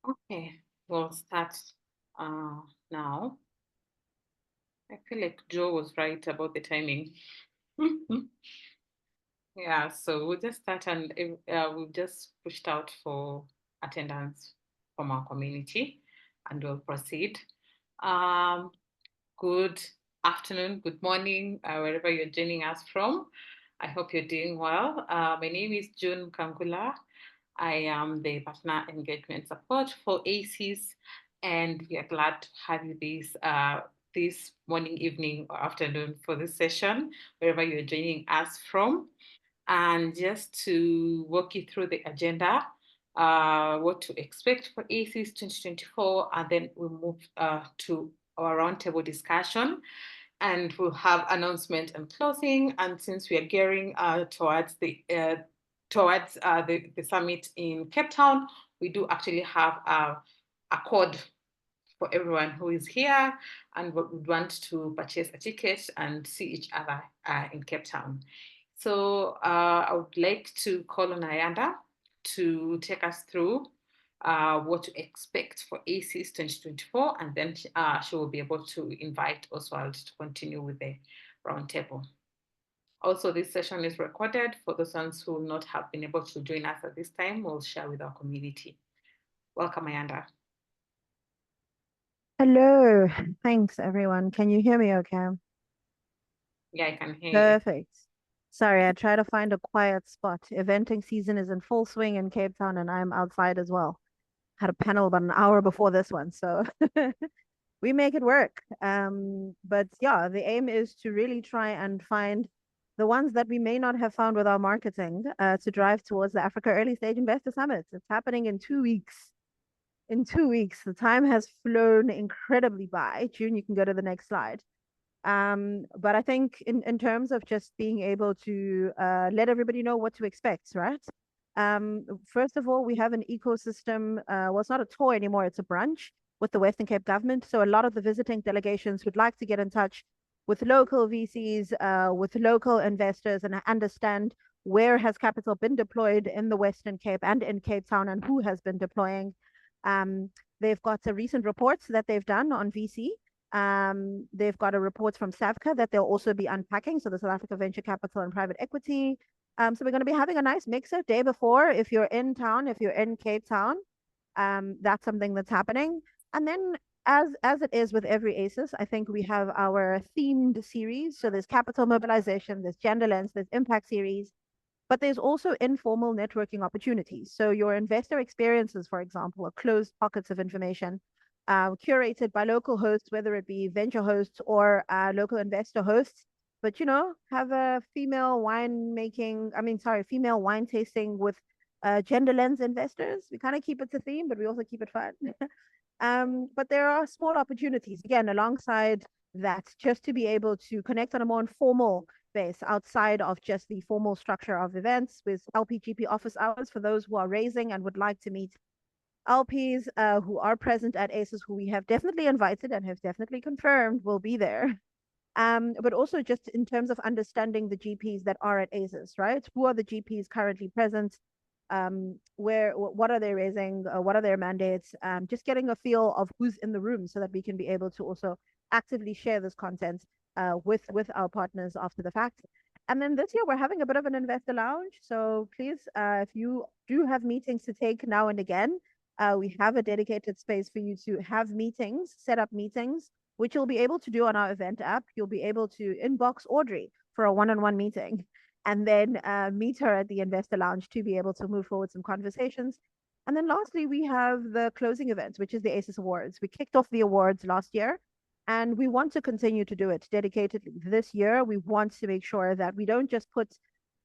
Okay, we'll start now. I feel like Joe was right about the timing. Yeah, so we'll just start and we've just pushed out for attendance from our community and we'll proceed. Um, Good afternoon, good morning, wherever you're joining us from. I hope you're doing well. My name is June Kangula. I am the Partner Engagement Support for ACES, and we are glad to have you this morning, evening, or afternoon for this session, wherever you're joining us from. And just to walk you through the agenda, what to expect for ACES 2024, and then we'll move to our roundtable discussion and we'll have announcement and closing. And since we are gearing towards the summit in Cape Town, we do actually have a code for everyone who is here and would want to purchase a ticket and see each other in Cape Town. So I would like to call on Ayanda to take us through what to expect for ACES 2024, and then she will be able to invite Oswald to continue with the roundtable. Also, this session is recorded. For those ones who will not have been able to join us at this time, we'll share with our community. Welcome, Ayanda. Hello. Thanks, everyone. Can you hear me okay? Yeah, I can hear you. Perfect. Sorry, I try to find a quiet spot. Eventing season is in full swing in Cape Town, and I'm outside as well. Had a panel about an hour before this one, so we make it work. But yeah, the aim is to really try and find the ones that we may not have found with our marketing to drive towards the Africa Early Stage Investor Summit. It's happening in 2 weeks. In 2 weeks, the time has flown incredibly by. June, you can go to the next slide. But I think in terms of just being able to let everybody know what to expect, right? First of all, we have an ecosystem. Well, it's not a tour anymore; it's a brunch with the Western Cape government. So a lot of the visiting delegations would like to get in touch with local VCs, with local investors, and understand where has capital been deployed in the Western Cape and in Cape Town, and who has been deploying. They've got a recent reports that they've done on VC. They've got a report from SAVCA that they'll also be unpacking. So the South Africa Venture Capital and Private Equity. So we're going to be having a nice mixer day before. If you're in town, if you're in Cape Town, that's something that's happening. And then as it is with every ACES, I think we have our themed series. So there's capital mobilization, there's gender lens, there's impact series, but there's also informal networking opportunities. So your investor experiences, for example, are closed pockets of information curated by local hosts, whether it be venture hosts or local investor hosts. But have a female female wine tasting with gender lens investors. We kind of keep it to theme, but we also keep it fun. But there are small opportunities again alongside that, just to be able to connect on a more informal base outside of just the formal structure of events, with LPGP office hours for those who are raising and would like to meet LPs who are present at ACES, who we have definitely invited and have definitely confirmed will be there. But also just in terms of understanding the GPs that are at ACES, right? Who are the GPs currently present? What are they raising? What are their mandates? Just getting a feel of who's in the room so that we can be able to also actively share this content with our partners after the fact. And then this year we're having a bit of an investor lounge. So please, if you do have meetings to take now and again, we have a dedicated space for you to have meetings, set up meetings, which you'll be able to do on our event app. You'll be able to inbox Audrey for a one-on-one meeting and then meet her at the investor lounge to be able to move forward some conversations. And then lastly, we have the closing event, which is the ACES Awards. We kicked off the awards last year, and we want to continue to do it dedicatedly. This year, we want to make sure that we don't just put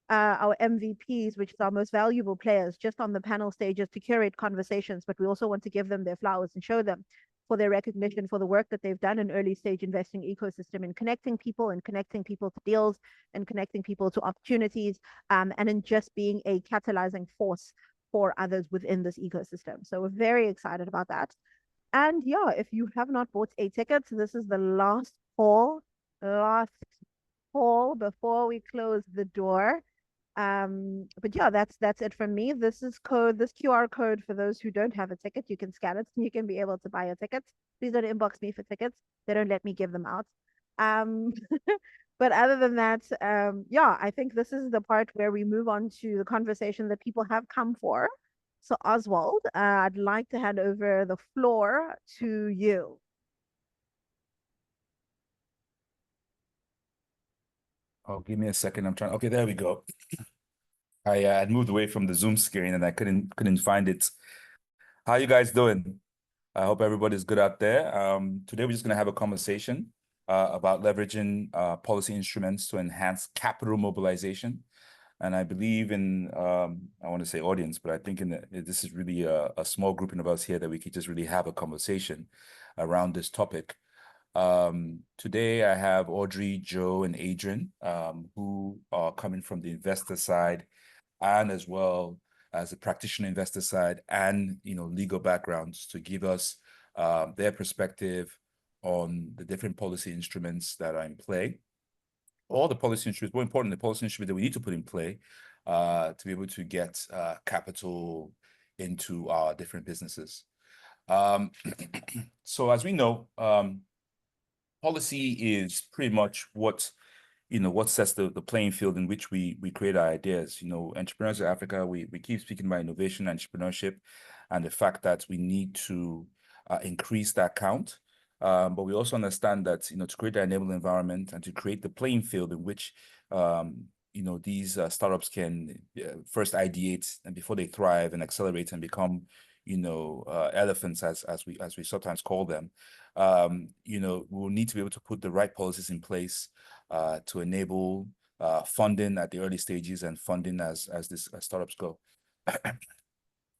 our MVPs, which is our most valuable players, just on the panel stages to curate conversations, but we also want to give them their flowers and show them for their recognition for the work that they've done in early stage investing ecosystem, in connecting people to deals and connecting people to opportunities, and in just being a catalyzing force for others within this ecosystem. So we're very excited about that. And yeah, if you have not bought a ticket, this is the last call before we close the door. But yeah, that's it from me. This QR code for those who don't have a ticket. You can scan it and you can be able to buy a ticket. Please don't inbox me for tickets. They don't let me give them out. Um, but other than that, yeah, I think this is the part where we move on to the conversation that people have come for. So Oswald, I'd like to hand over the floor to you. Oh, give me a second. I'm trying. Okay, there we go. I had moved away from the Zoom screen and I couldn't find it. How you guys doing? I hope everybody's good out there. Today we're just going to have a conversation about leveraging policy instruments to enhance capital mobilization. And I believe in, I want to say audience, but I think this is really a small grouping of us here that we could just really have a conversation around this topic. Today I have Audrey, Joe, and Adrian, who are coming from the investor side and as well as the practitioner investor side and legal backgrounds to give us their perspective on the different policy instruments that are in play. All the policy instruments, more important, the policy instruments that we need to put in play to be able to get capital into our different businesses. So as we know, policy is pretty much what sets the playing field in which we create our ideas. Entrepreneurs in Africa, we keep speaking about innovation and entrepreneurship and the fact that we need to increase that count. But we also understand that, to create the enabling environment and to create the playing field in which, these startups can first ideate and before they thrive and accelerate and become, elephants as we sometimes call them, we'll need to be able to put the right policies in place to enable funding at the early stages and funding as startups go.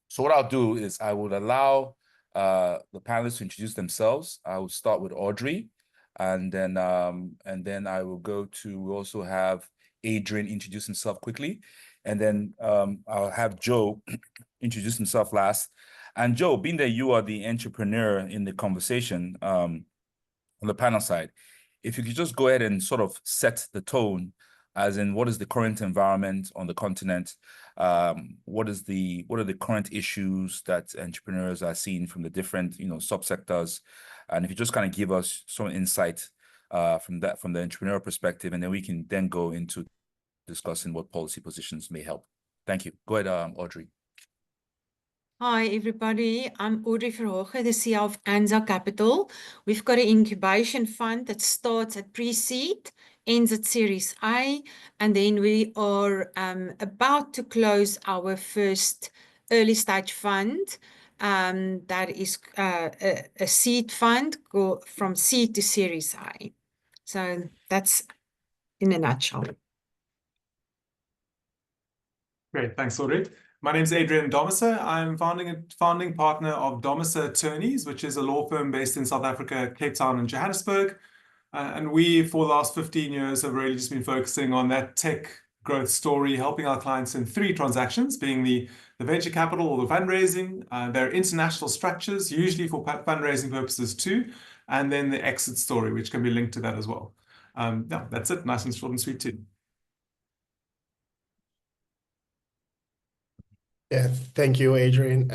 So what I'll do is I would allow the panelists to introduce themselves. I will start with Audrey, and then I will go to, we also have Adrian introduce himself quickly, and then I'll have Joe introduce himself last. And Joe, being that you are the entrepreneur in the conversation on the panel side, if you could just go ahead and sort of set the tone, as in what is the current environment on the continent? What are the current issues that entrepreneurs are seeing from the different subsectors? And if you just kind of give us some insight from the entrepreneur perspective, and then we can then go into discussing what policy positions may help. Thank you. Go ahead, Audrey. Hi, everybody. I'm Audrey Verhoeven, the CEO of ANZA Capital. We've got an incubation fund that starts at pre-seed, ends at Series A, and then we are about to close our first early stage fund. That is a seed fund, go from seed to Series A. So that's in a nutshell. Great, thanks, Audrey. My name is Adrian Domisa. I'm founding partner of Domisa Attorneys, which is a law firm based in South Africa, Cape Town and Johannesburg. And we, for the last 15 years, have really just been focusing on that tech growth story, helping our clients in 3 transactions, being the venture capital or the fundraising. They're international structures, usually for fundraising purposes too, and then the exit story, which can be linked to that as well. Yeah, that's it. Nice and short and sweet too. Yeah, thank you, Adrian.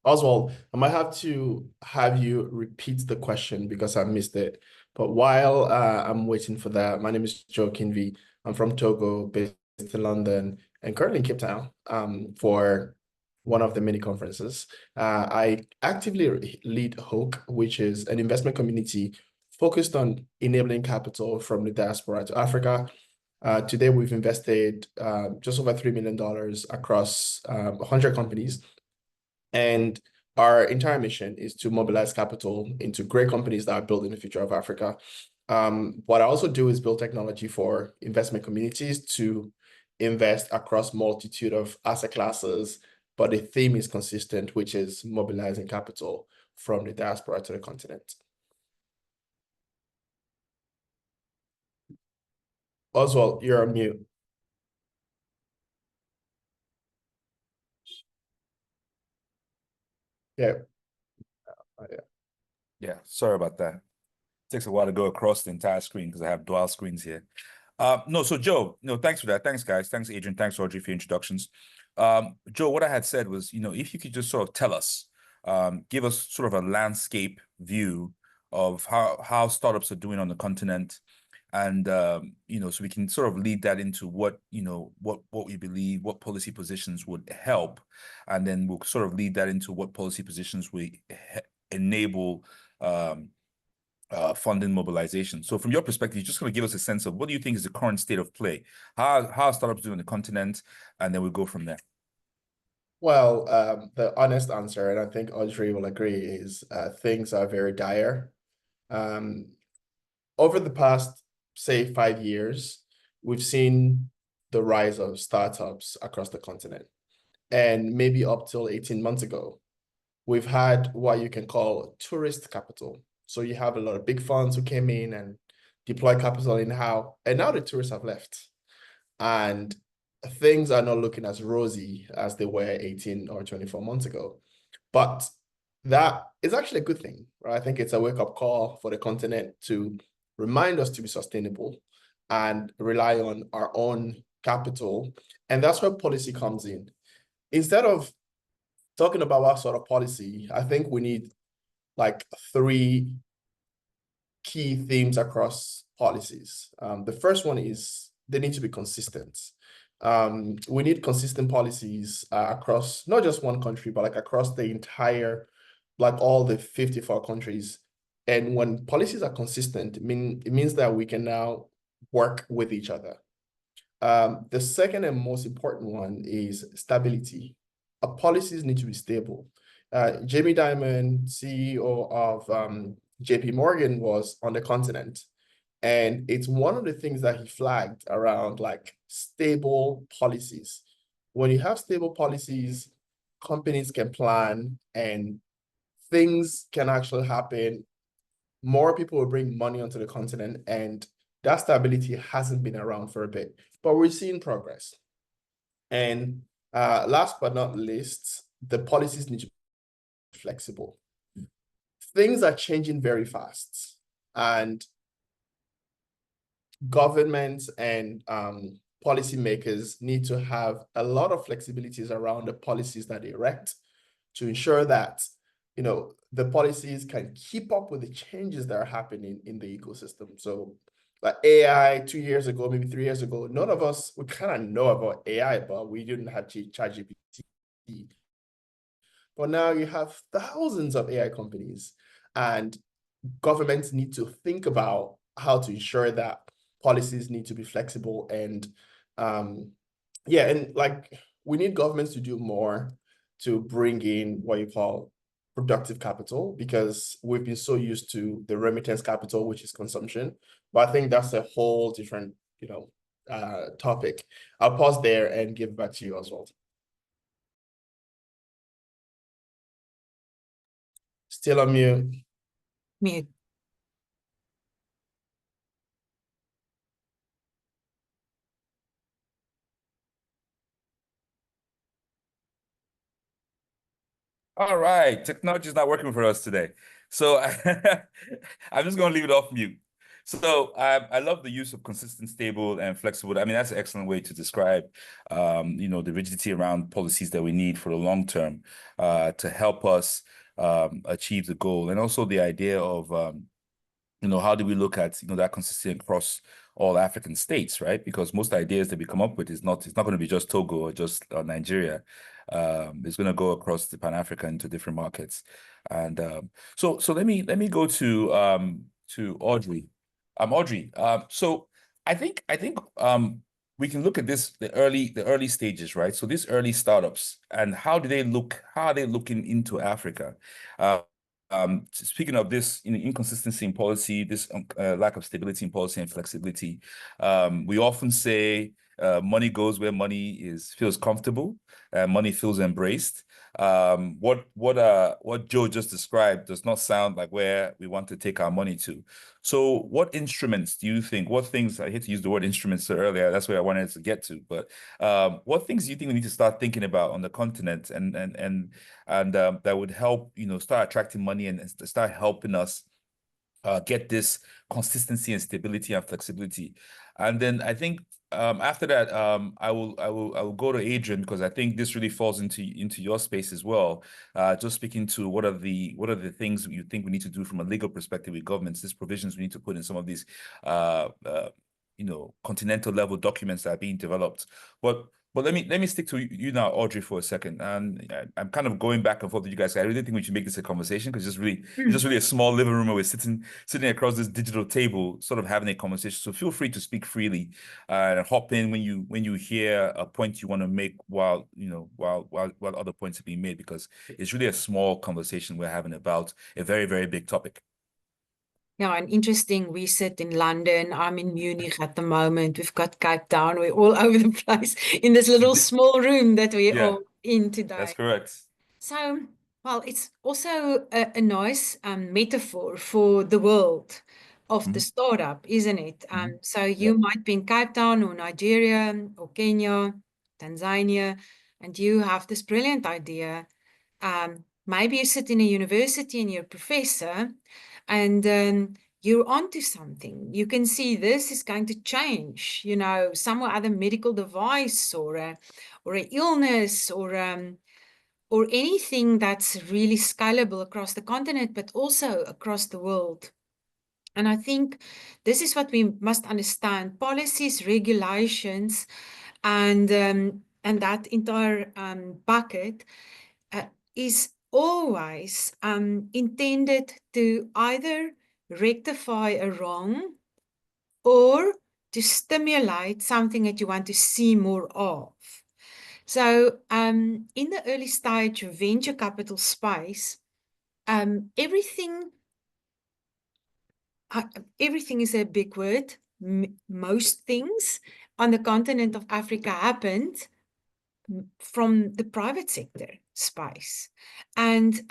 Oswald, I might have to have you repeat the question because I missed it. But while I'm waiting for that, my name is Joe Kinvi. I'm from Togo, based in London, and currently in Cape Town for one of the many conferences. I actively lead HOKE, which is an investment community focused on enabling capital from the diaspora to Africa. Today, we've invested just over $3 million across 100 companies. And our entire mission is to mobilize capital into great companies that are building the future of Africa. What I also do is build technology for investment communities to invest across multitude of asset classes, but the theme is consistent, which is mobilizing capital from the diaspora to the continent. Oswald, you're on mute. Yeah. Yeah, sorry about that. It takes a while to go across the entire screen because I have dual screens here. No, so Joe, no, thanks for that. Thanks, guys. Thanks, Adrian. Thanks, Audrey, for your introductions. Joe, what I had said was, if you could just sort of tell us, give us sort of a landscape view of how startups are doing on the continent, and so we can sort of lead that into what we believe, what policy positions would help, and then we'll sort of lead that into what policy positions we enable funding mobilization. So from your perspective, you're just going to give us a sense of what do you think is the current state of play? How are startups doing on the continent? And then we'll go from there. Well, the honest answer, and I think Audrey will agree, is things are very dire. Over the past, say, 5 years, we've seen the rise of startups across the continent. And maybe up till 18 months ago, we've had what you can call tourist capital. So you have a lot of big funds who came in and deployed capital and now the tourists have left. And things are not looking as rosy as they were 18 or 24 months ago. But that is actually a good thing, right? I think it's a wake-up call for the continent to remind us to be sustainable and rely on our own capital. And that's where policy comes in. Instead of talking about what sort of policy, I think we need like 3 key themes across policies. The first one is they need to be consistent. We need consistent policies across not just one country, but like across the entire, like all the 54 countries. And when policies are consistent, it means that we can now work with each other. The second and most important one is stability. Our policies need to be stable. Jamie Dimon, CEO of JP Morgan, was on the continent. And it's one of the things that he flagged around like stable policies. When you have stable policies, companies can plan and things can actually happen. More people will bring money onto the continent, and that stability hasn't been around for a bit, but we're seeing progress. And last but not least, the policies need to be flexible. Things are changing very fast, and governments and policymakers need to have a lot of flexibilities around the policies that they erect to ensure that the policies can keep up with the changes that are happening in the ecosystem. So like AI 2 years ago, maybe 3 years ago, none of us would kind of know about AI, but we didn't have ChatGPT. But now you have thousands of AI companies, and governments need to think about how to ensure that policies need to be flexible. And and like we need governments to do more to bring in what you call productive capital, because we've been so used to the remittance capital, which is consumption. But I think that's a whole different, topic. I'll pause there and give back to you, Oswald. Still on mute. Mute. All right, technology is not working for us today. So I'm just going to leave it off mute. So I love the use of consistent, stable, and flexible. I mean, that's an excellent way to describe, the rigidity around policies that we need for the long term to help us achieve the goal. And also the idea of, how do we look at, that consistency across all African states, right? Because most ideas that we come up with it's not going to be just Togo or just Nigeria. It's going to go across the Pan-Africa into different markets. And so let me go to Audrey. Audrey, so I think we can look at the early stages, right? So these early startups, and how are they looking into Africa? Speaking of this inconsistency in policy, this lack of stability in policy and flexibility, we often say money goes where money feels comfortable, money feels embraced. What Joe just described does not sound like where we want to take our money to. So what instruments do you think, what things, I hate to use the word instruments earlier, that's where I wanted to get to, but what things do you think we need to start thinking about on the continent and that would help, start attracting money and start helping us get this consistency and stability and flexibility? And then I think after that, I will go to Adrian, because I think this really falls into your space as well. Just speaking to what are the things you think we need to do from a legal perspective with governments, these provisions we need to put in some of these continental level documents that are being developed. But let me stick to you now, Audrey, for a second. And I'm kind of going back and forth with you guys. I really think we should make this a conversation, because it's just really a small living room where we're sitting across this digital table, sort of having a conversation. So feel free to speak freely and hop in when you hear a point you want to make while other points are being made, because it's really a small conversation we're having about a very, very big topic. Yeah, and interesting, we sit in London, I'm in Munich at the moment, we've got Cape Town, we're all over the place in this little small room that we're all in today. That's correct. So, well, it's also a nice metaphor for the world of the startup, isn't it? So you might be in Cape Town or Nigeria or Kenya, Tanzania, and you have this brilliant idea. Maybe you sit in a university and you're a professor, and you're onto something. You can see this is going to change, some other medical device or an illness or anything that's really scalable across the continent, but also across the world. And I think this is what we must understand. Policies, regulations, and that entire bucket is always intended to either rectify a wrong or to stimulate something that you want to see more of. So in the early stage venture capital space, everything is a big word. Most things on the continent of Africa happened from the private sector space. And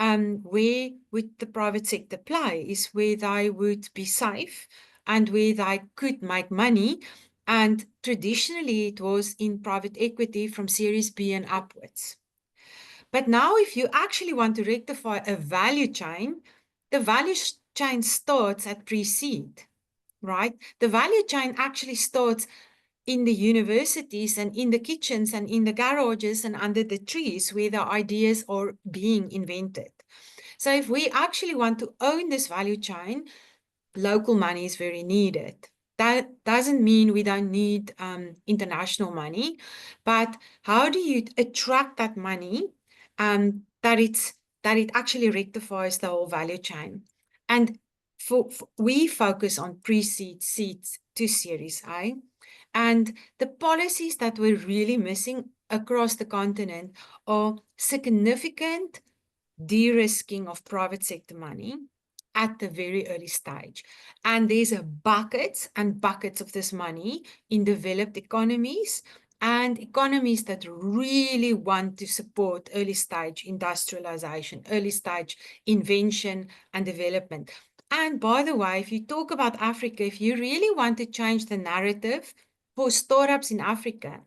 where would the private sector play is where they would be safe and where they could make money. And traditionally, it was in private equity from Series B and upwards. But now, if you actually want to rectify a value chain, the value chain starts at pre-seed, right? The value chain actually starts in the universities and in the kitchens and in the garages and under the trees where the ideas are being invented. So if we actually want to own this value chain, local money is very needed. That doesn't mean we don't need international money, but how do you attract that money that it actually rectifies the whole value chain? And we focus on pre-seed, seeds to Series A. And the policies that we're really missing across the continent are significant de-risking of private sector money at the very early stage. And there's buckets and buckets of this money in developed economies and economies that really want to support early stage industrialization, early stage invention and development. And by the way, if you talk about Africa, if you really want to change the narrative for startups in Africa,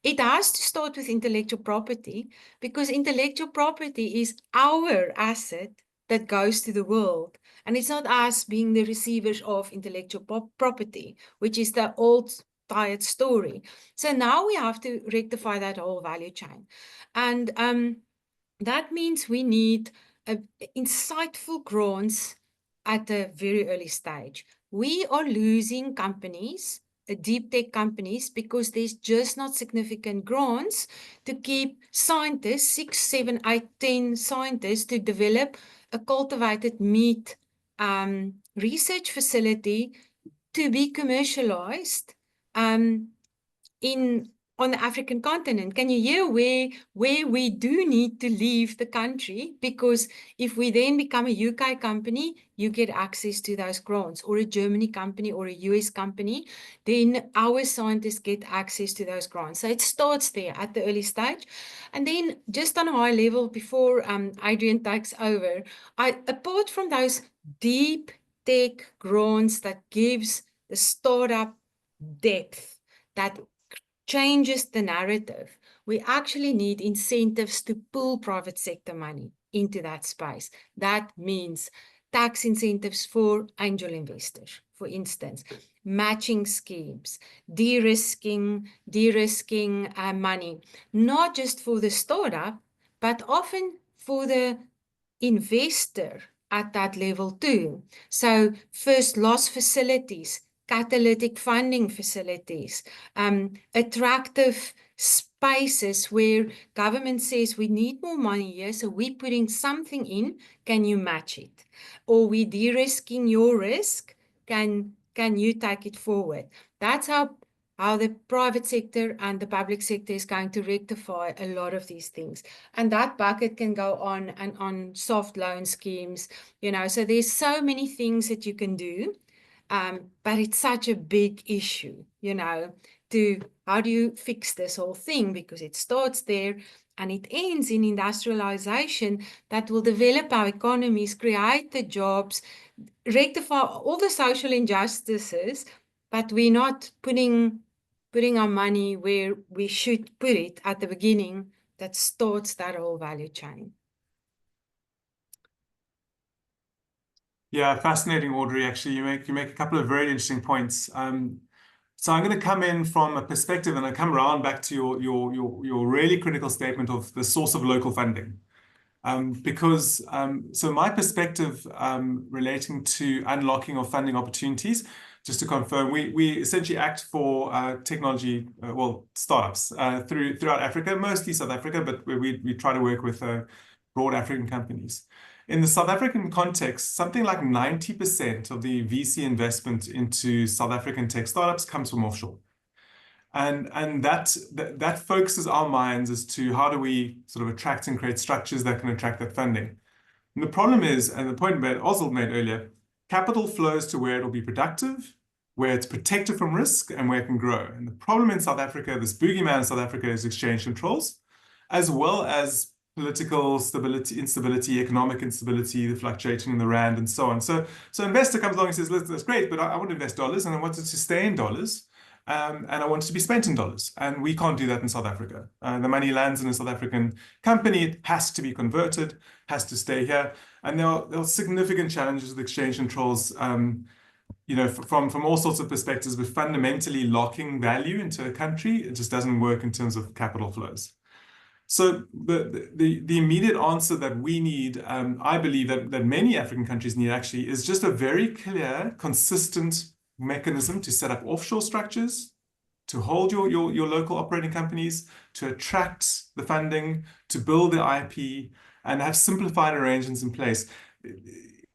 it has to start with intellectual property, because intellectual property is our asset that goes to the world. And it's not us being the receivers of intellectual property, which is the old tired story. So now we have to rectify that whole value chain. And that means we need insightful grants at a very early stage. We are losing companies, deep tech companies, because there's just not significant grants to keep scientists, 6, 7, 8, 10 scientists to develop a cultivated meat research facility to be commercialized on the African continent. Can you hear where we do need to leave the country? Because if we then become a UK company, you get access to those grants, or a Germany company or a US company, then our scientists get access to those grants. So it starts there at the early stage. And then just on a high level, before Adrian takes over, apart from those deep tech grants that gives the startup depth, that changes the narrative, we actually need incentives to pull private sector money into that space. That means tax incentives for angel investors, for instance, matching schemes, de-risking money, not just for the startup, but often for the investor at that level too. So first loss facilities, catalytic funding facilities, attractive spaces where government says we need more money here, so we're putting something in, can you match it? Or we de-risking your risk, can you take it forward? That's how the private sector and the public sector is going to rectify a lot of these things. And that bucket can go on and on, soft loan schemes, so there's so many things that you can do. But it's such a big issue, to how do you fix this whole thing? Because it starts there and it ends in industrialization that will develop our economies, create the jobs, rectify all the social injustices, but we're not putting our money where we should put it at the beginning that starts that whole value chain. Yeah, fascinating, Audrey. Actually, you make a couple of very interesting points. So I'm going to come in from a perspective, and I come around back to your really critical statement of the source of local funding. So my perspective relating to unlocking of funding opportunities, just to confirm, we essentially act for technology, startups throughout Africa, mostly South Africa, but we try to work with broad African companies. In the South African context, something like 90% of the VC investment into South African tech startups comes from offshore. And that focuses our minds as to how do we sort of attract and create structures that can attract that funding. And the problem is, and the point that Oswald made earlier, capital flows to where it will be productive, where it's protected from risk, and where it can grow. And the problem in South Africa, this boogeyman in South Africa, is exchange controls, as well as political instability, economic instability, the fluctuating in the rand, and so on. So investor comes along and says, "Listen, that's great, but I want to invest dollars, and I want it to stay in dollars. And I want it to be spent in dollars." And we can't do that in South Africa. The money lands in a South African company. It has to be converted, has to stay here. And there are significant challenges with exchange controls, from all sorts of perspectives, but fundamentally locking value into a country, it just doesn't work in terms of capital flows. So the immediate answer that we need, I believe that many African countries need actually, is just a very clear, consistent mechanism to set up offshore structures, to hold your local operating companies, to attract the funding, to build the IP, and have simplified arrangements in place.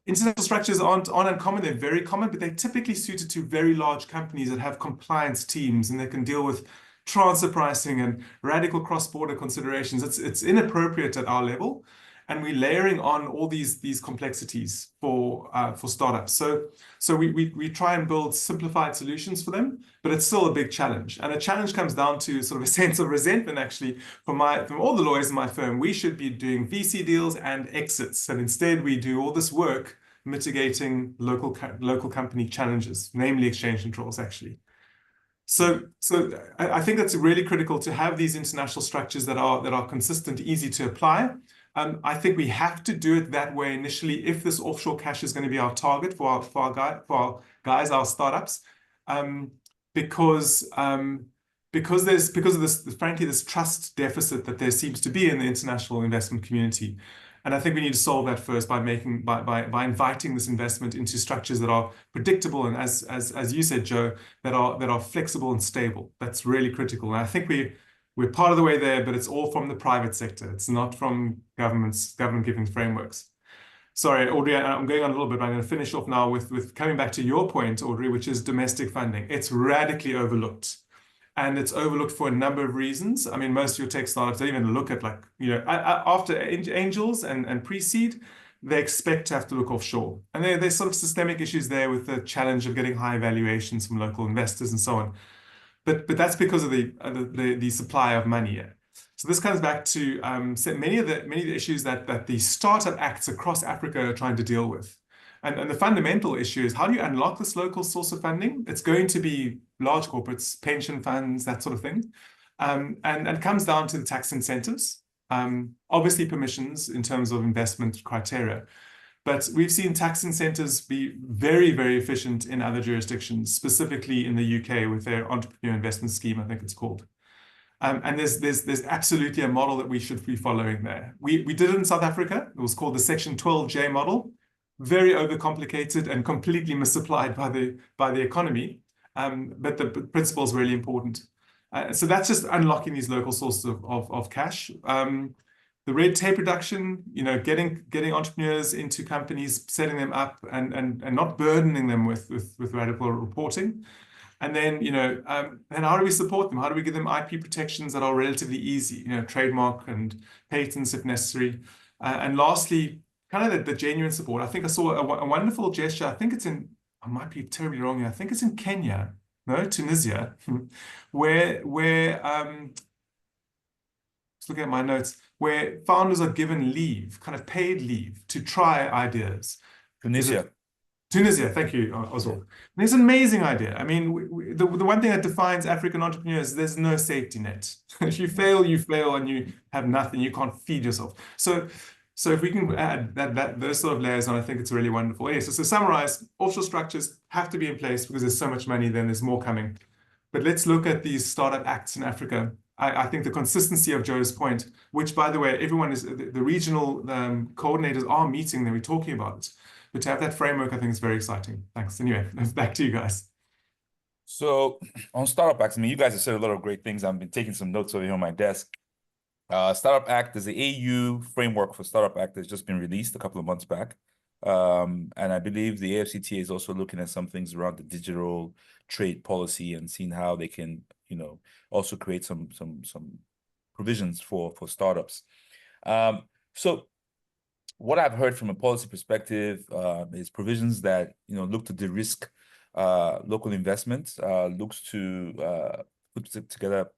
International structures aren't uncommon, they're very common, but they're typically suited to very large companies that have compliance teams and they can deal with transfer pricing and radical cross-border considerations. It's inappropriate at our level, and we're layering on all these complexities for startups. So we try and build simplified solutions for them, but it's still a big challenge. And a challenge comes down to sort of a sense of resentment, actually, from all the lawyers in my firm. We should be doing VC deals and exits, and instead we do all this work mitigating local company challenges, namely exchange controls, actually. So I think that's really critical to have these international structures that are consistent, easy to apply. I think we have to do it that way initially if this offshore cash is going to be our target for our guys, our startups, because of this, frankly, this trust deficit that there seems to be in the international investment community. And I think we need to solve that first by inviting this investment into structures that are predictable and, as you said, Joe, that are flexible and stable. That's really critical. And I think we're part of the way there, but it's all from the private sector. It's not from government-given frameworks. Sorry, Audrey, I'm going on a little bit, but I'm going to finish off now with coming back to your point, Audrey, which is domestic funding. It's radically overlooked. And it's overlooked for a number of reasons. I mean, most of your tech startups don't even look at after angels and pre-seed, they expect to have to look offshore. And there's sort of systemic issues there with the challenge of getting high valuations from local investors and so on. But that's because of the supply of money here. So this comes back to many of the issues that the startup acts across Africa are trying to deal with. And the fundamental issue is, how do you unlock this local source of funding? It's going to be large corporates, pension funds, that sort of thing. And it comes down to the tax incentives, obviously permissions in terms of investment criteria. But we've seen tax incentives be very, very efficient in other jurisdictions, specifically in the UK with their entrepreneur investment scheme, I think it's called. And there's absolutely a model that we should be following there. We did it in South Africa. It was called the Section 12J model. Very overcomplicated and completely misapplied by the economy. But the principle is really important. So that's just unlocking these local sources of cash. The red tape reduction, getting entrepreneurs into companies, setting them up, and not burdening them with radical reporting. And then, and how do we support them? How do we give them IP protections that are relatively easy, trademark and patents if necessary? And lastly, kind of the genuine support. I think I saw a wonderful gesture. I think it's in, I might be terribly wrong here. I think it's in Kenya, no, Tunisia, where just looking at my notes, where founders are given leave, kind of paid leave, to try ideas. Tunisia, thank you, Oswald. And it's an amazing idea. I mean, the one thing that defines African entrepreneurs, there's no safety net. If you fail, and you have nothing. You can't feed yourself. So if we can add those sort of layers on, I think it's really wonderful. Anyway, so to summarize, offshore structures have to be in place because there's so much money, then there's more coming. But let's look at these startup acts in Africa. I think the consistency of Joe's point, which, by the way, everyone is, the regional coordinators are meeting, then we're talking about it. But to have that framework, I think is very exciting. Thanks. Anyway, back to you guys. So on Startup Acts, I mean, you guys have said a lot of great things. I've been taking some notes over here on my desk. Startup Act is the AU framework for Startup Act that's just been released a couple of months back. And I believe the AFCTA is also looking at some things around the digital trade policy and seeing how they can, also create some provisions for startups. So what I've heard from a policy perspective is provisions that look to de-risk local investments, looks to put together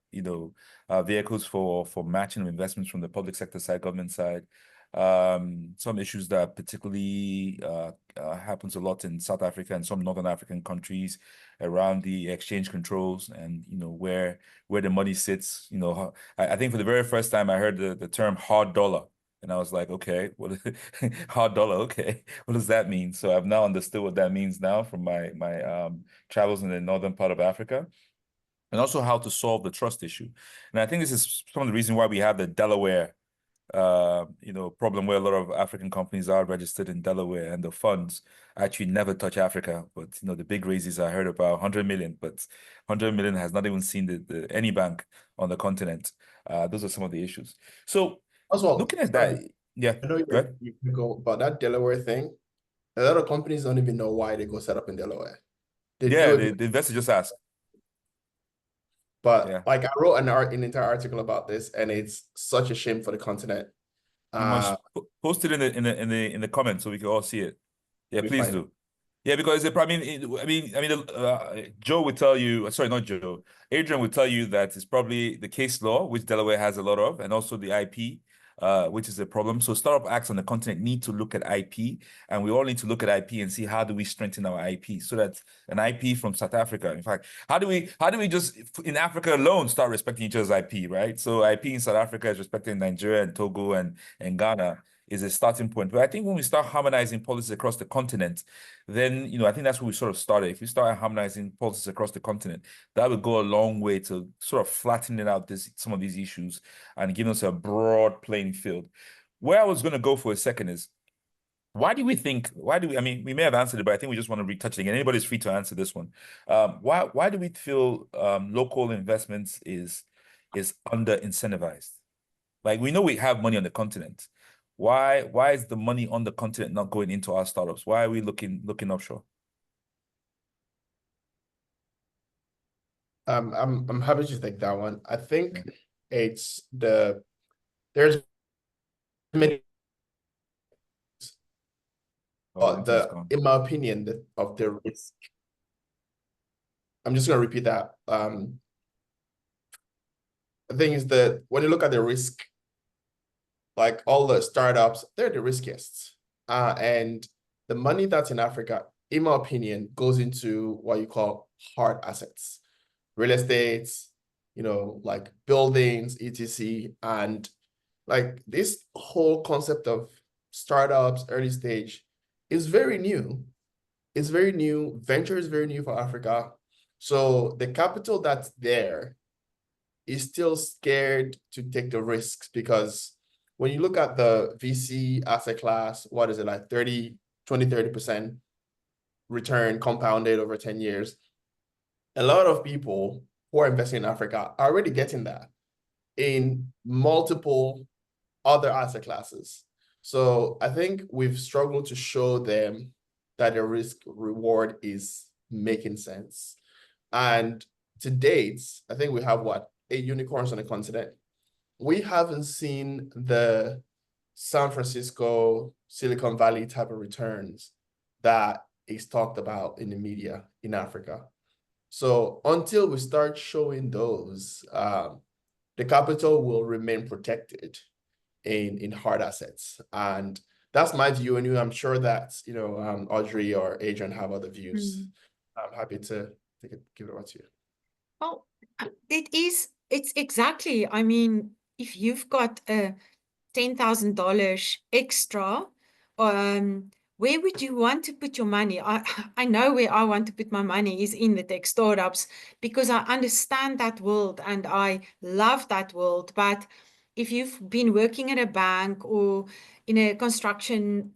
vehicles for matching of investments from the public sector side, government side. Some issues that particularly happens a lot in South Africa and some Northern African countries around the exchange controls and where the money sits. I think for the very first time I heard the term hard dollar. And I was like, okay, what hard dollar? Okay, what does that mean? So I've now understood what that means now from my travels in the northern part of Africa, and also how to solve the trust issue. And I think this is some of the reason why we have the Delaware, problem where a lot of African companies are registered in Delaware, and the funds actually never touch Africa. But the big raises I heard about 100 million, but 100 million has not even seen any bank on the continent. Those are some of the issues. So. Oswald, looking at that, yeah. I know you go about that Delaware thing. A lot of companies don't even know why they go set up in Delaware. The investor just asked. But like I wrote an entire article about this, and it's such a shame for the continent. You must post it in the comments so we can all see it. Yeah, please do. Yeah, because Joe would tell you, sorry, not Joe, Adrian would tell you that it's probably the case law, which Delaware has a lot of, and also the IP. Which is a problem. So startup acts on the continent need to look at IP, and we all need to look at IP and see how do we strengthen our IP so that an IP from South Africa, in fact, how do we just in Africa alone start respecting each other's IP, right? So IP in South Africa is respecting Nigeria and Togo and Ghana is a starting point. But I think when we start harmonizing policies across the continent, then, I think that's where we sort of started. If we start harmonizing policies across the continent, that would go a long way to sort of flattening out some of these issues and giving us a broad playing field. Where I was going to go for a second is, we may have answered it, but I think we just want to retouch it again. Anybody's free to answer this one. Why do we feel local investments is under incentivized? Like, we know we have money on the continent. Why is the money on the continent not going into our startups? Why are we looking offshore? I'm happy to take that one. I think it's there's many, in my opinion, of the risk. I'm just gonna repeat that. The thing is that when you look at the risk, like all the startups, they're the riskiest. And the money that's in Africa, in my opinion, goes into what you call hard assets, real estate, like buildings, etc. And like this whole concept of startups, early stage, is very new. It's very new. Venture is very new for Africa. So the capital that's there is still scared to take the risks, because when you look at the VC asset class, what is it, like 30% return compounded over 10 years? A lot of people who are investing in Africa are already getting that in multiple other asset classes. So I think we've struggled to show them that the risk reward is making sense. And to date, I think we have 8 unicorns on the continent. We haven't seen the San Francisco, Silicon Valley type of returns that is talked about in the media in Africa. So until we start showing those, the capital will remain protected in hard assets. And that's my view. And I'm sure that, Audrey or Adrian have other views. I'm happy to give it over to you. Well, it's exactly, I mean, if you've got a $10,000 extra, where would you want to put your money? I know where I want to put my money is in the tech startups, because I understand that world and I love that world. But if you've been working at a bank or in a construction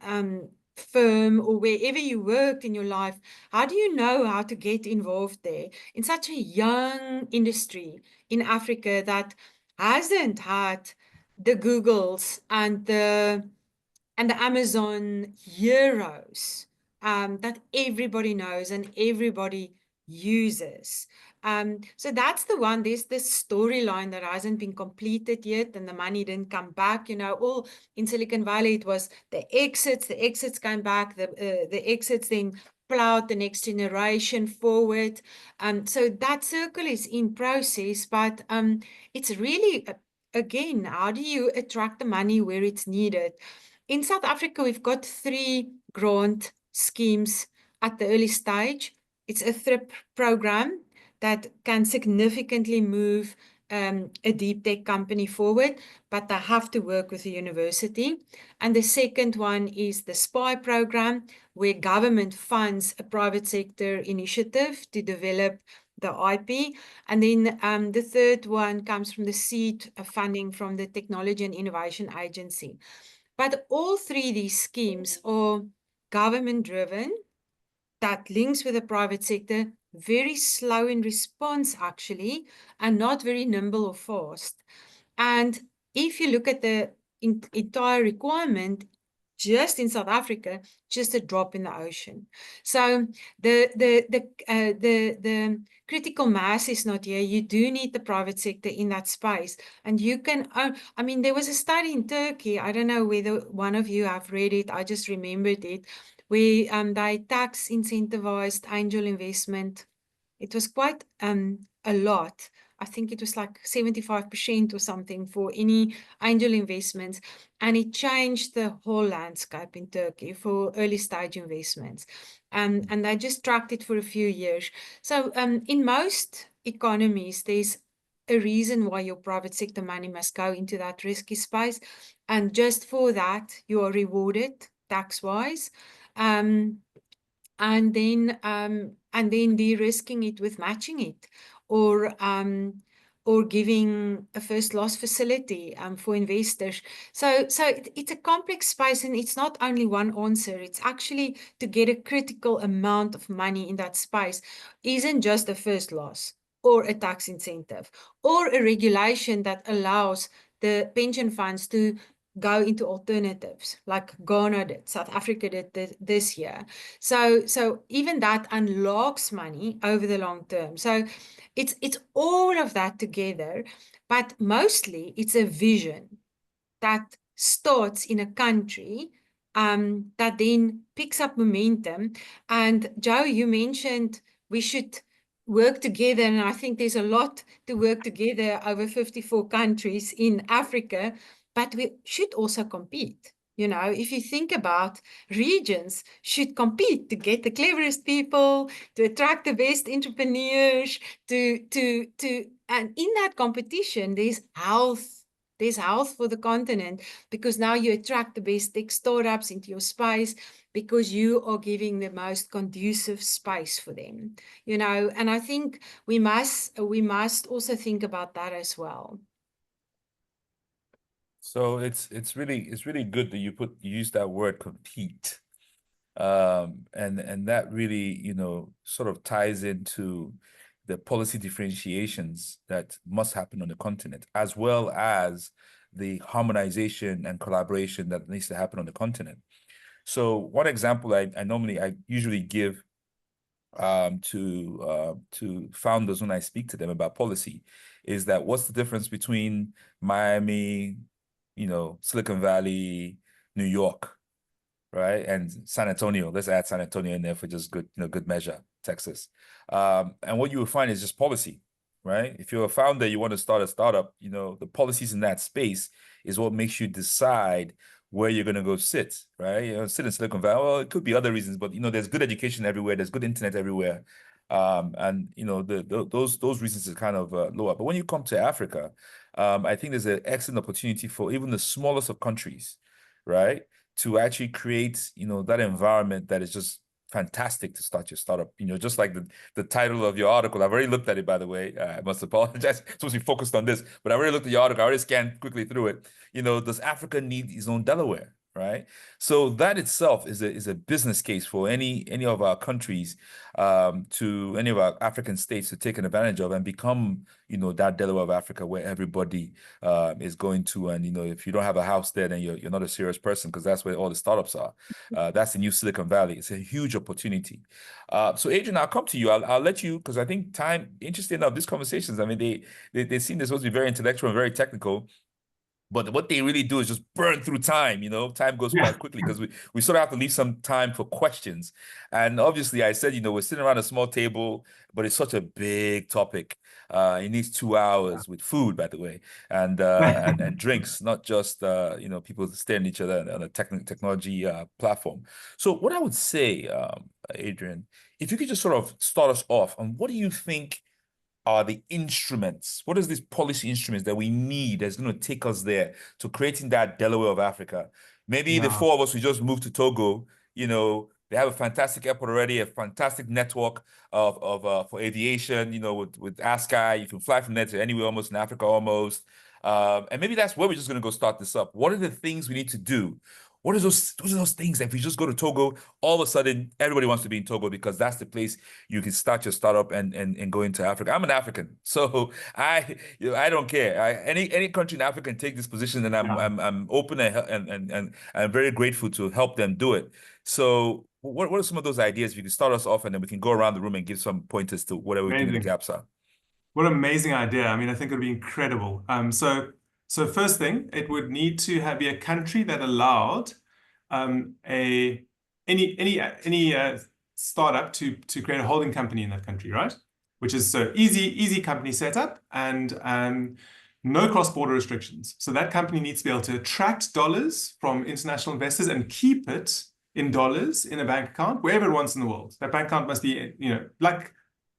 firm or wherever you worked in your life, how do you know how to get involved there in such a young industry in Africa that hasn't had the Googles and the Amazon heroes that everybody knows and everybody uses? So that's the one. There's this storyline that hasn't been completed yet, and the money didn't come back. All in Silicon Valley, it was the exits came back, the exits then plowed the next generation forward. So that circle is in process, but it's really, again, how do you attract the money where it's needed? In South Africa, we've got 3 grant schemes at the early stage. It's a THRIP program that can significantly move a deep tech company forward, but they have to work with the university. And the second one is the SPY program, where government funds a private sector initiative to develop the IP. And then the third one comes from the seed funding from the Technology and Innovation Agency. But all 3 of these schemes are government-driven, that links with the private sector, very slow in response, actually, and not very nimble or fast. And if you look at the entire requirement, just in South Africa, just a drop in the ocean. So the critical mass is not here. You do need the private sector in that space. And you can, I mean, there was a study in Turkey, I don't know whether one of you have read it, I just remembered it, where they tax incentivized angel investment. It was quite a lot. I think it was like 75% or something for any angel investments. And it changed the whole landscape in Turkey for early stage investments. And they just tracked it for a few years. So in most economies, there's a reason why your private sector money must go into that risky space. And just for that, you are rewarded tax-wise. And then de-risking it with matching it, or giving a first loss facility for investors. So it's a complex space, and it's not only one answer. It's actually to get a critical amount of money in that space isn't just a first loss or a tax incentive or a regulation that allows the pension funds to go into alternatives like Ghana did, South Africa did this year. So even that unlocks money over the long term. So it's all of that together, but mostly it's a vision that starts in a country that then picks up momentum. And Joe, you mentioned we should work together, and I think there's a lot to work together over 54 countries in Africa, but we should also compete. If you think about regions should compete to get the cleverest people, to attract the best entrepreneurs, and in that competition, there's health there's health for the continent, because now you attract the best tech startups into your space because you are giving the most conducive space for them, you know. And I think we must also think about that as well. So it's really good that you use that word compete. And that really, you know, sort of ties into the policy differentiations that must happen on the continent, as well as the harmonization and collaboration that needs to happen on the continent. So one example I usually give to founders when I speak to them about policy is that what's the difference between Miami, you know, Silicon Valley, New York, right? And San Antonio. Let's add San Antonio in there for just good, you know, good measure, Texas. And what you will find is just policy, right? If you're a founder, you want to start a startup, you know, the policies in that space is what makes you decide where you're going to go sit, right? You know, sit in Silicon Valley. Well, it could be other reasons, but, you know, there's good education everywhere. There's good internet everywhere. And, you know, those reasons are kind of lower. But when you come to Africa, I think there's an excellent opportunity for even the smallest of countries, right, to actually create, you know, that environment that is just fantastic to start your startup. You know, just like the title of your article. I've already looked at it, by the way. I must apologize. I'm supposed to be focused on this, but I already looked at your article. I already scanned quickly through it. You know, does Africa need its own Delaware? Right. So that itself is a business case for any of our countries, to any of our African states to take an advantage of and become, you know, that Delaware of Africa where everybody is going to. And, you know, if you don't have a house there, then you're not a serious person, because that's where all the startups are. That's the new Silicon Valley. It's a huge opportunity. So Adrian, I'll come to you. I'll let you, because I think interesting enough, these conversations, I mean, they seem they're supposed to be very intellectual and very technical. But what they really do is just burn through time, you know, time goes quite quickly, because we sort of have to leave some time for questions. And obviously I said, you know, we're sitting around a small table, but it's such a big topic. It needs 2 hours with food, by the way, and drinks, not just, you know, people staring at each other on a technology platform. So what I would say, Adrian, if you could just sort of start us off on what do you think are the instruments? What is these policy instruments that we need that's going to take us there to creating that Delaware of Africa? Maybe the four of us, we just moved to Togo. You know, they have a fantastic airport already, a fantastic network for aviation. You know, with ASCAI, you can fly from there to anywhere almost in Africa almost. And maybe that's where we're just going to go start this up. What are the things we need to do? What are those things that if you just go to Togo, all of a sudden everybody wants to be in Togo, because that's the place you can start your startup and go into Africa. I'm an African, so I don't care. Any country in Africa can take this position, and I'm open and I'm very grateful to help them do it. So what are some of those ideas? If you can start us off, and then we can go around the room and give some pointers to whatever we think the gaps are. What an amazing idea. I mean, I think it would be incredible. So first thing, it would need to be a country that allowed any startup to create a holding company in that country, right? Which is so easy company setup, and no cross-border restrictions. So that company needs to be able to attract dollars from international investors and keep it in dollars in a bank account wherever it wants in the world. That bank account must be, you know, like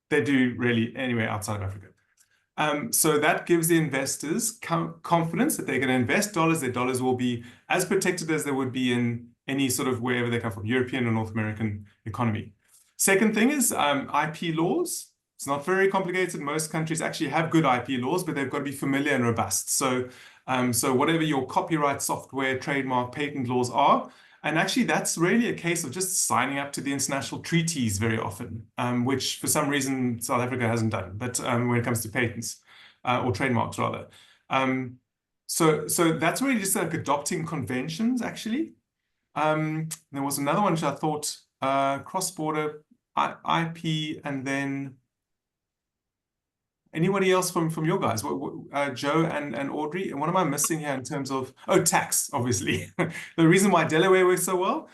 they do really anywhere outside of Africa. So that gives the investors confidence that they're going to invest dollars. Their dollars will be as protected as they would be in any sort of wherever they come from, European or North American economy. Second thing is IP laws. It's not very complicated. Most countries actually have good IP laws, but they've got to be familiar and robust. So whatever your copyright, software, trademark, patent laws are, and actually, that's really a case of just signing up to the international treaties very often, which for some reason South Africa hasn't done, but when it comes to patents or trademarks, rather. So that's really just like adopting conventions, actually. There was another one which I thought cross-border IP, and then anybody else from your guys? Joe and Audrey? And what am I missing here in terms of, tax, obviously. The reason why Delaware works so well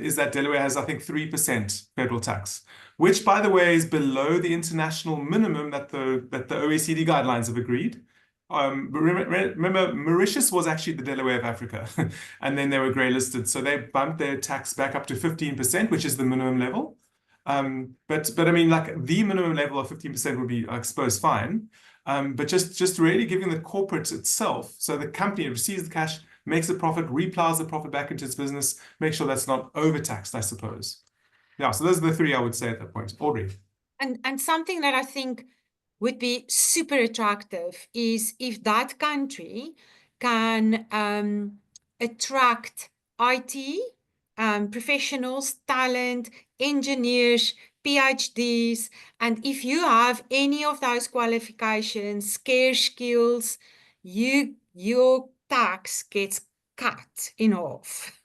is that Delaware has, I think, 3% federal tax, which, by the way, is below the international minimum that the OECD guidelines have agreed. Remember, Mauritius was actually the Delaware of Africa, and then they were grey listed. So they bumped their tax back up to 15%, which is the minimum level. But I mean, like the minimum level of 15% would be, I suppose, fine. But just really giving the corporate itself, so the company receives the cash, makes a profit, replows the profit back into its business, make sure that's not overtaxed, I suppose. Yeah, so those are the three I would say at that point. Audrey. And something that I think would be super attractive is if that country can attract IT professionals, talent, engineers, PhDs, and if you have any of those qualifications, scarce skills, your tax gets cut in half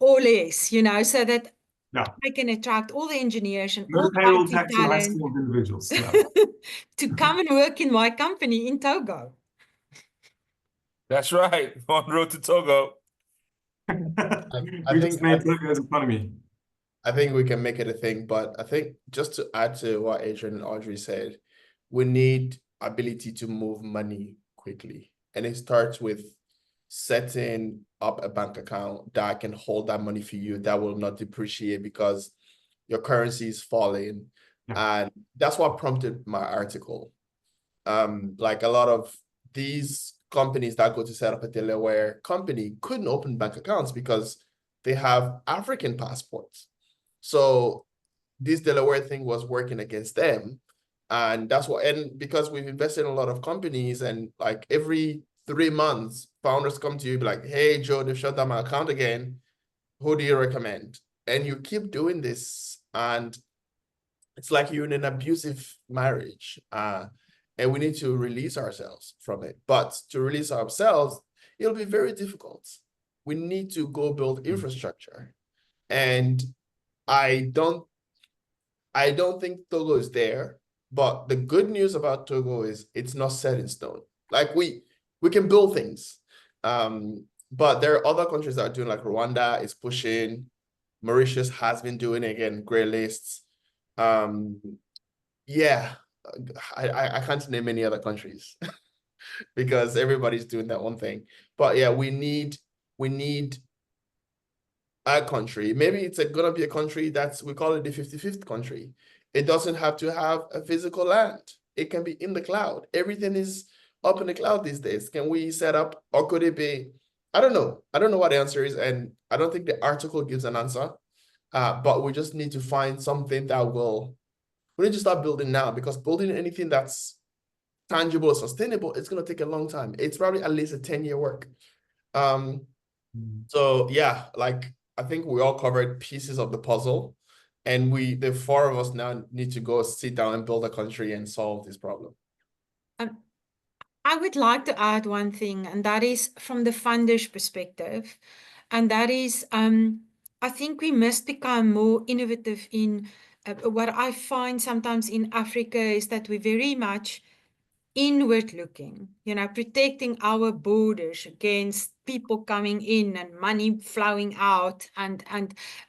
or less, you know, so that Yeah. I can attract all the engineers and No all the payroll IT tax on high talent skilled individuals. Yeah. to come and work in my company in Togo. That's right. On road to Togo. We just made Togo's economy. I think we can make it a thing, but I think just to add to what Adrian and Audrey said, we need ability to move money quickly. And it starts with setting up a bank account that can hold that money for you, that will not depreciate because your currency is falling. Yeah. And that's what prompted my article. Like a lot of these companies that go to set up a Delaware company couldn't open bank accounts because they have African passports. So this Delaware thing was working against them. And that's what, and because we've invested in a lot of companies and like every 3 months, founders come to you be like, hey, Joe, they've shut down my account again. Who do you recommend? And you keep doing this and it's like you're in an abusive marriage. And we need to release ourselves from it. But to release ourselves, it'll be very difficult. We need to go build infrastructure. And I don't think Togo is there, but the good news about Togo is it's not set in stone. Like we can build things. But there are other countries that are doing, like Rwanda is pushing, Mauritius has been doing it, again, gray lists. Yeah, I can't name any other countries because everybody's doing their own thing. But yeah, we need a country. Maybe it's gonna be a country we call it the 55th country. It doesn't have to have a physical land. It can be in the cloud. Everything is up in the cloud these days. Can we set up, or could it be? I don't know. I don't know what the answer is, and I don't think the article gives an answer. But we just need to find something that we need to start building now, because building anything that's tangible, sustainable, it's going to take a long time. It's probably at least a 10-year work. So yeah, like I think we all covered pieces of the puzzle, and the 4 of us now need to go sit down and build a country and solve this problem. I would like to add one thing, and that is from the funder's perspective. And that is, I think we must become more innovative in what I find sometimes in Africa is that we're very much inward looking, you know, protecting our borders against people coming in and money flowing out, and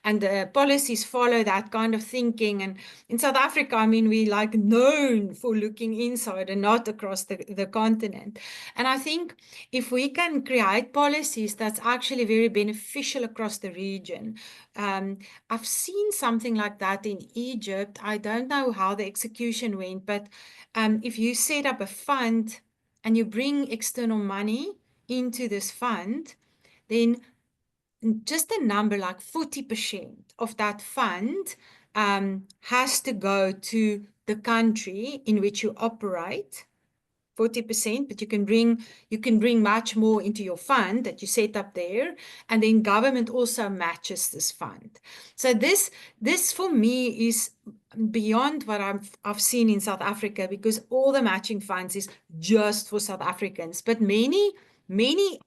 the policies follow that kind of thinking. And in South Africa, I mean, we like known for looking inside and not across the continent. And I think if we can create policies that's actually very beneficial across the region, I've seen something like that in Egypt. I don't know how the execution went, but if you set up a fund and you bring external money into this fund, then just a number like 40% of that fund has to go to the country in which you operate. 40%, but you can bring much more into your fund that you set up there, and then government also matches this fund. So this for me is beyond what I've seen in South Africa, because all the matching funds is just for South Africans, but many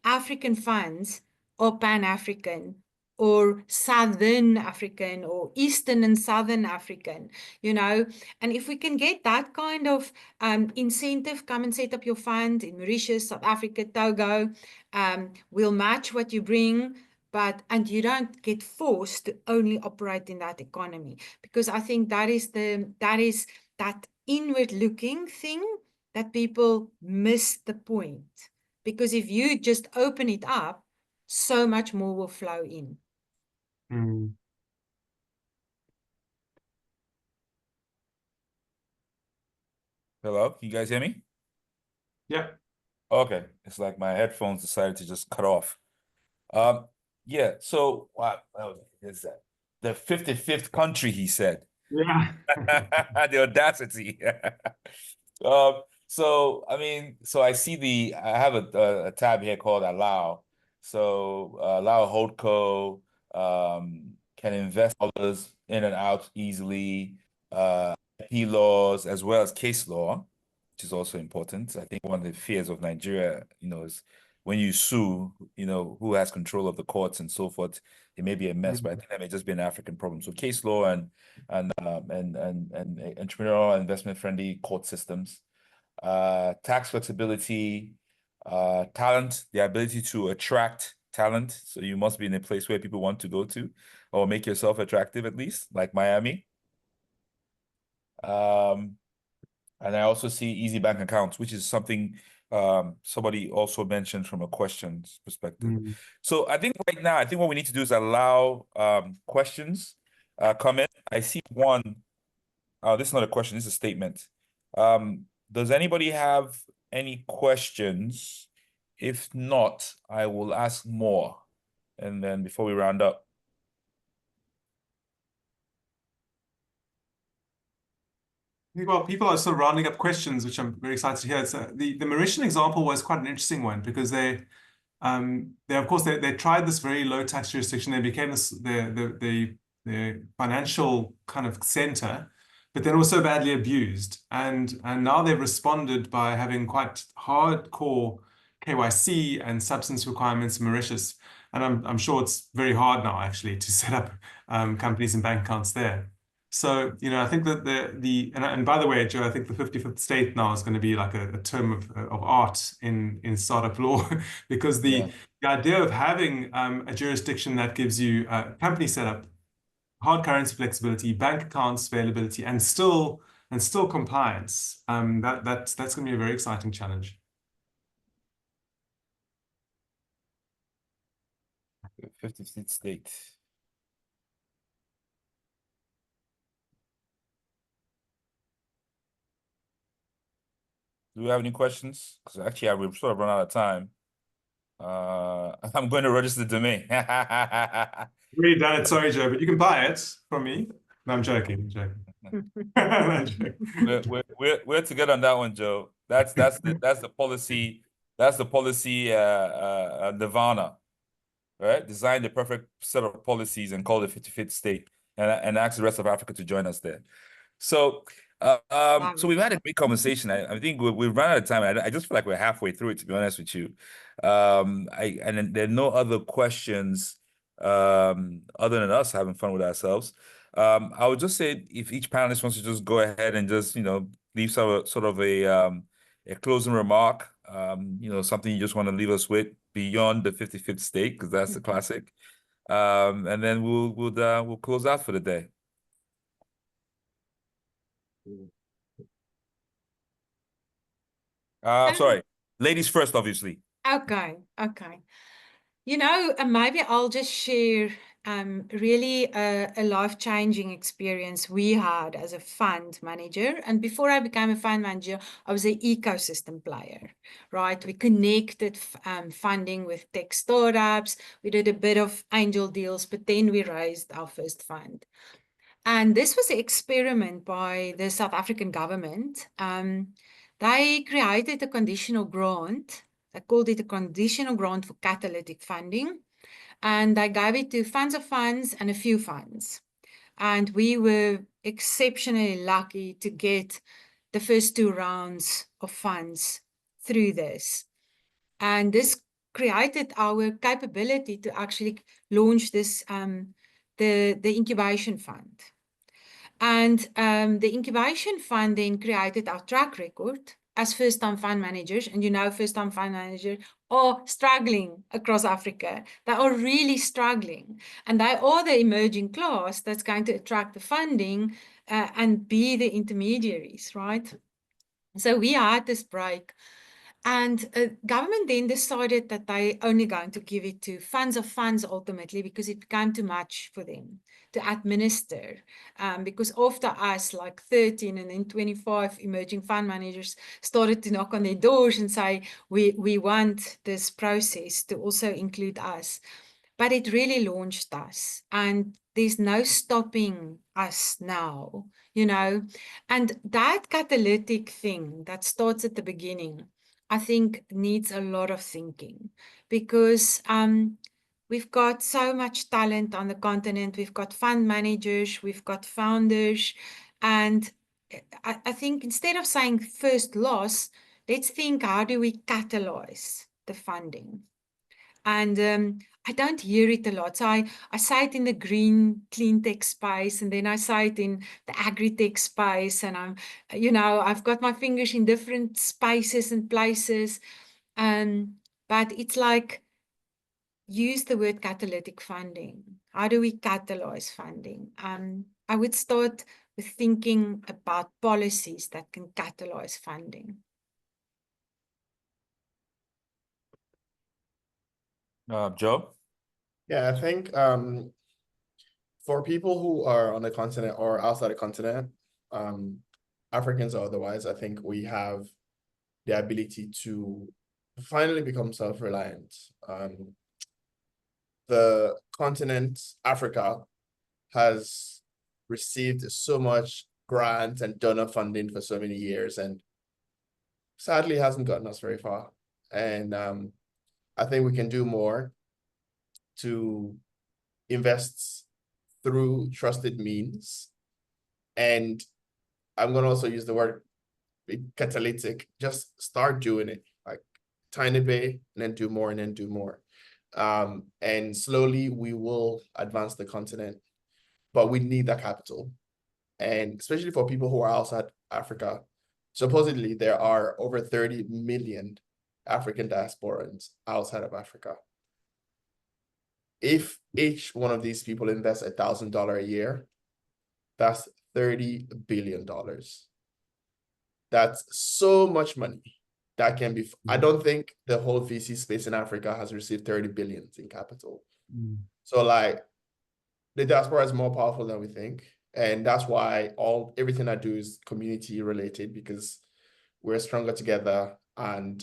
African funds are Pan-African or Southern African or Eastern and Southern African, you know. And if we can get that kind of incentive, come and set up your fund in Mauritius, South Africa, Togo, we'll match what you bring, and you don't get forced to only operate in that economy, because I think that is that inward looking thing that people miss the point. Because if you just open it up, so much more will flow in. Hello, can you guys hear me? Yeah. Okay, it's like my headphones decided to just cut off. Yeah, so what is that? The 55th country, he said. Yeah. The audacity. So I mean, so I see I have a tab here called Allow. So Allow Holdco can invest dollars in and out easily, IP laws as well as case law, which is also important. I think one of the fears of Nigeria, is when you sue, who has control of the courts and so forth. It may be a mess, but I think that may just be an African problem. So case law and entrepreneurial investment friendly court systems, tax flexibility, talent, the ability to attract talent. So you must be in a place where people want to go to, or make yourself attractive at least, like Miami. And I also see easy bank accounts, which is something somebody also mentioned from a questions perspective. So I think right now, what we need to do is allow questions come in. I see one. This is not a question, this is a statement. Does anybody have any questions? If not, I will ask more. And then before we round up. Well, people are still rounding up questions, which I'm very excited to hear. So the Mauritian example was quite an interesting one because they of course they tried this very low tax jurisdiction. They became the financial kind of center, but then also badly abused. And now they've responded by having quite hardcore KYC and substance requirements in Mauritius. And I'm sure it's very hard now actually to set up companies and bank accounts there. So, I think that and by the way, Joe, I think the 55th state now is going to be like a term of art in startup law because the idea of having a jurisdiction that gives you a company setup, hard currency flexibility, bank accounts availability, and still compliance, that's going to be a very exciting challenge. 55th state. Do we have any questions? Because actually, we've sort of run out of time. I'm going to register the domain. Really done it, sorry, Joe, but you can buy it from me. No, I'm joking. We're together on that one, Joe. That's the policy. That's the policy nirvana, right? Design the perfect set of policies and call it 55th state, and ask the rest of Africa to join us there. So, so we've had a great conversation. I think we've run out of time. I just feel like we're halfway through it, to be honest with you. And there are no other questions other than us having fun with ourselves. I would just say if each panelist wants to just go ahead and just leave sort of a closing remark, something you just want to leave us with beyond the 55th state, because that's the classic. And then we'll close out for the day. Sorry, ladies first, obviously. Okay. Maybe I'll just share really a life-changing experience we had as a fund manager. And before I became a fund manager, I was an ecosystem player, right? We connected funding with tech startups. We did a bit of angel deals, but then we raised our first fund. And this was an experiment by the South African government. They created a conditional grant. They called it a conditional grant for catalytic funding. And they gave it to funds of funds and a few funds. And we were exceptionally lucky to get the first 2 rounds of funds through this. And this created our capability to actually launch this, the incubation fund. And the incubation fund then created our track record as first-time fund managers. And first-time fund managers are struggling across Africa. They are really struggling. And they are the emerging class that's going to attract the funding and be the intermediaries, right? So we had this break. And government then decided that they only going to give it to funds of funds ultimately because it became too much for them to administer. Because after us, like 13 and then 25 emerging fund managers started to knock on their doors and say, we want this process to also include us. But it really launched us, and there's no stopping us now, you know. And that catalytic thing that starts at the beginning, I think needs a lot of thinking, because we've got so much talent on the continent. We've got fund managers, we've got founders, and I think instead of saying first loss, let's think, how do we catalyze the funding? And I don't hear it a lot. So I say it in the green, clean tech space, and then I say it in the agri-tech space, and I've got my fingers in different spaces and places. But it's like, use the word catalytic funding. How do we catalyze funding? I would start with thinking about policies that can catalyze funding. Joe? Yeah, I think for people who are on the continent or outside the continent, Africans or otherwise, I think we have the ability to finally become self-reliant. The continent, Africa, has received so much grant and donor funding for so many years, and sadly hasn't gotten us very far. And I think we can do more to invest through trusted means. And I'm going to also use the word catalytic. Just start doing it, like tiny bit, and then do more, and then do more. And slowly we will advance the continent, but we need that capital. And especially for people who are outside Africa, supposedly there are over 30 million African diasporans outside of Africa. If each one of these people invests $1,000 a year, that's $30 billion. That's so much money that can be. I don't think the whole VC space in Africa has received 30 billion in capital. So like, the diaspora is more powerful than we think. And that's why everything I do is community related, because we're stronger together. And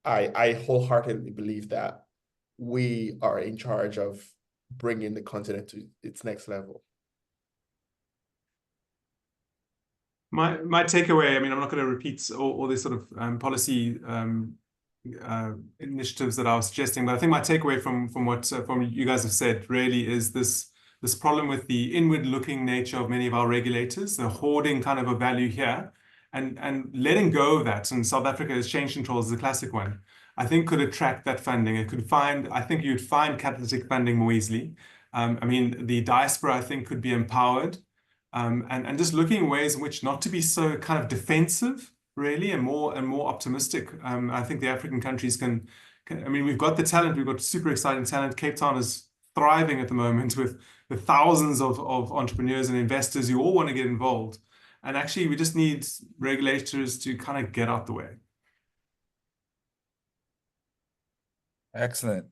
I wholeheartedly believe that we are in charge of bringing the continent to its next level. My takeaway, I mean, I'm not going to repeat all these sort of policy initiatives that I was suggesting, but I think my takeaway from what you guys have said really is this problem with the inward-looking nature of many of our regulators, the hoarding kind of a value here, and letting go of that. And South Africa's change controls is a classic one. I think could attract that funding. I think you'd find catalytic funding more easily. I mean, the diaspora, I think, could be empowered. And just looking at ways in which not to be so kind of defensive, really, and more optimistic. I think the African countries can, I mean, we've got the talent, we've got super exciting talent. Cape Town is thriving at the moment with the thousands of entrepreneurs and investors who all want to get involved. And actually, we just need regulators to kind of get out the way. Excellent.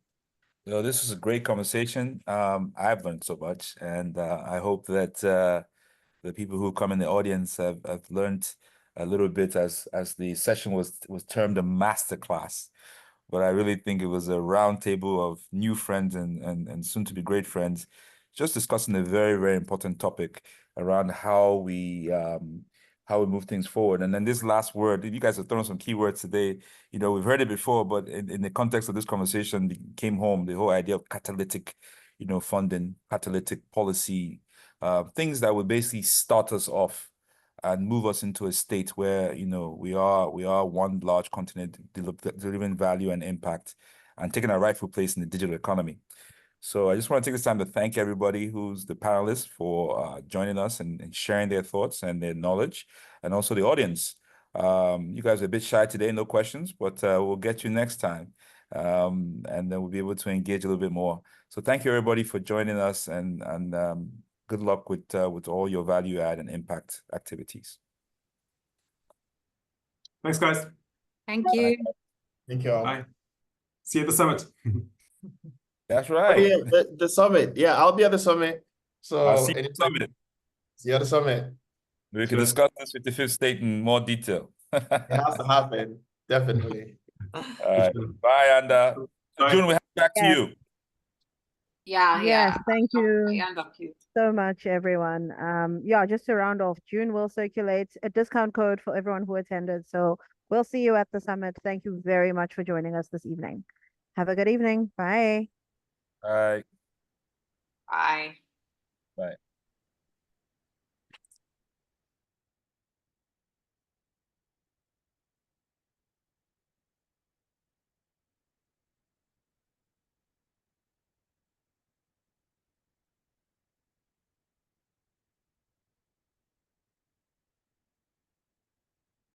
This was a great conversation. I've learned so much, and I hope that the people who come in the audience have learned a little bit, as the session was termed a masterclass. But I really think it was a round table of new friends and soon to be great friends, just discussing a very, very important topic around how we move things forward. And then this last word, you guys have thrown some keywords today. You know, we've heard it before, but in the context of this conversation, it came home, the whole idea of catalytic, funding, catalytic policy, things that would basically start us off and move us into a state where, we are one large continent delivering value and impact and taking our rightful place in the digital economy. So I just want to take this time to thank everybody who's the panelists for joining us and sharing their thoughts and their knowledge, and also the audience. You guys are a bit shy today, no questions, but we'll get you next time. And then we'll be able to engage a little bit more. So thank you, everybody, for joining us, and good luck with all your value add and impact activities. Thanks, guys. Thank you. Thank you all. Bye. See you at the summit. That's Oh, right. yeah, the summit. Yeah, I'll be at the summit. So I'll see you at the anytime, summit. see you at the summit. We can Sure. discuss this with the fifth state in more detail. It has to happen. Definitely. All right. Sure. Bye, and Bye. June, we have back to Yes. you. Yes, thank you I end up you. so much, everyone. Yeah, just to round off, June will circulate a discount code for everyone who attended. So we'll see you at the summit. Thank you very much for joining us this evening. Have a good evening. Bye. Bye. Bye. Bye.